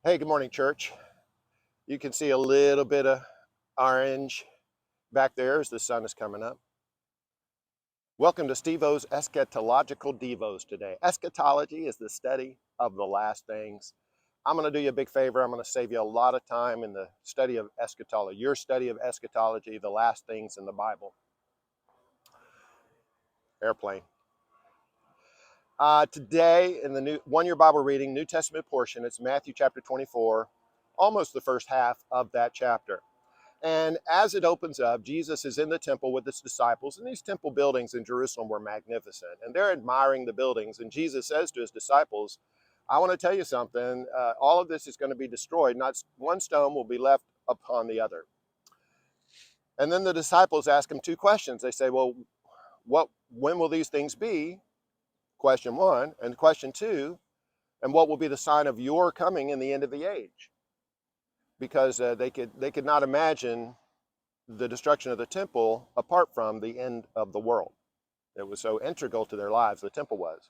Hey, good morning, church. You can see a little bit of orange back there as the sun is coming up. Welcome to Steveo's Eschatological Devos today. Eschatology is the study of the last things. I'm going to do you a big favor. I'm going to save you a lot of time in the study of eschatology, your study of eschatology, the last things in the Bible. Airplane. Today, in the new one-year Bible reading, New Testament portion, it's Matthew chapter 24, almost the first half of that chapter. And as it opens up, Jesus is in the temple with his disciples, and these temple buildings in Jerusalem were magnificent, and they're admiring the buildings. And Jesus says to his disciples, I want to tell you something. All of this is going to be destroyed. Not one stone will be left upon the other. And then the disciples ask him two questions. They say, well, when will these things be? Question one. And question two, and what will be the sign of your coming in the end of the age? Because they could not imagine the destruction of the temple apart from the end of the world. It was so integral to their lives, the temple was.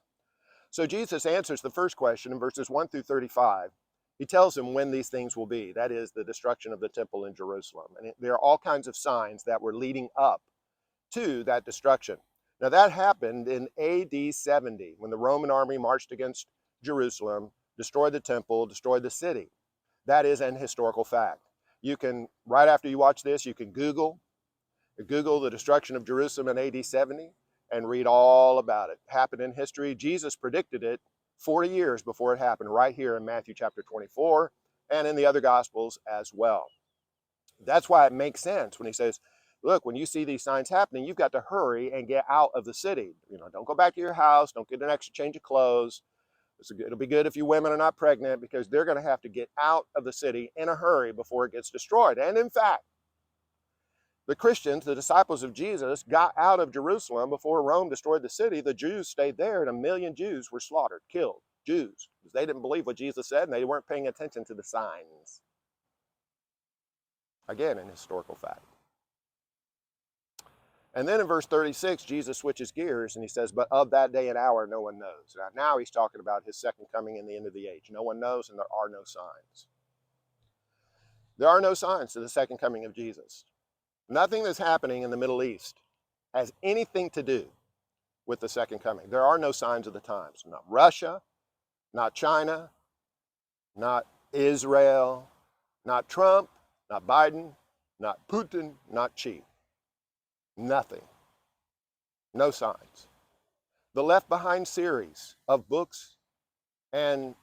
So Jesus answers the first question in verses 1 through 35. He tells them when these things will be. That is the destruction of the temple in Jerusalem. And there are all kinds of signs that were leading up to that destruction. Now that happened in AD 70 when the Roman army marched against Jerusalem, destroyed the temple, destroyed the city. That is an historical fact. You can, right after you watch this, you can Google the destruction of Jerusalem in AD 70 and read all about it. It happened in history. Jesus predicted it 40 years before it happened, right here in Matthew chapter 24 and in the other Gospels as well. That's why it makes sense when he says, look, when you see these signs happening, you've got to hurry and get out of the city. Don't go back to your house. Don't get an extra change of clothes. It'll be good if you women are not pregnant, because they're going to have to get out of the city in a hurry before it gets destroyed. And in fact, the Christians, the disciples of Jesus, got out of Jerusalem before Rome destroyed the city. The Jews stayed there, and 1 million Jews were slaughtered, killed. Jews, because they didn't believe what Jesus said, and they weren't paying attention to the signs. Again, an historical fact. And then in verse 36, Jesus switches gears and he says, but of that day and hour, no one knows. Now he's talking about his second coming in the end of the age. No one knows, and there are no signs. There are no signs to the second coming of Jesus. Nothing that's happening in the Middle East has anything to do with the second coming. There are no signs of the times. Not Russia, not China, not Israel, not Trump, not Biden, not Putin, not Xi. Nothing. No signs. The Left Behind series of books and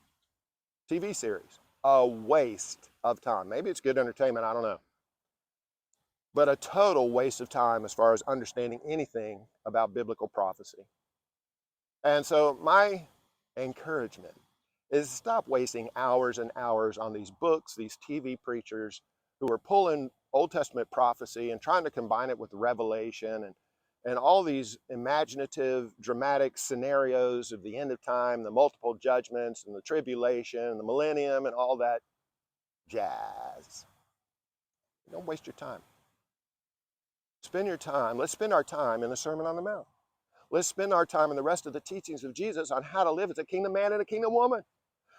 TV series, a waste of time. Maybe it's good entertainment, I don't know. But a total waste of time as far as understanding anything about biblical prophecy. And so my encouragement is stop wasting hours and hours on these books, these TV preachers who are pulling Old Testament prophecy and trying to combine it with Revelation and all these imaginative, dramatic scenarios of the end of time, the multiple judgments and the tribulation and the millennium and all that jazz. Don't waste your time. Spend your time. Let's spend our time in the Sermon on the Mount. Let's spend our time in the rest of the teachings of Jesus on how to live as a kingdom man and a kingdom woman.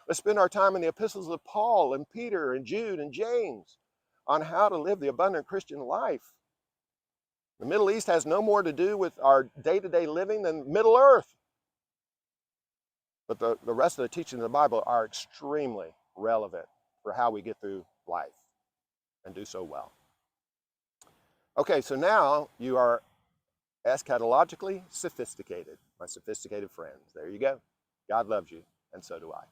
Let's spend our time in the epistles of Paul and Peter and Jude and James on how to live the abundant Christian life. The Middle East has no more to do with our day-to-day living than Middle Earth. But the rest of the teachings of the Bible are extremely relevant for how we get through life and do so well. Okay, so now you are eschatologically sophisticated, my sophisticated friends. There you go. God loves you, and so do I.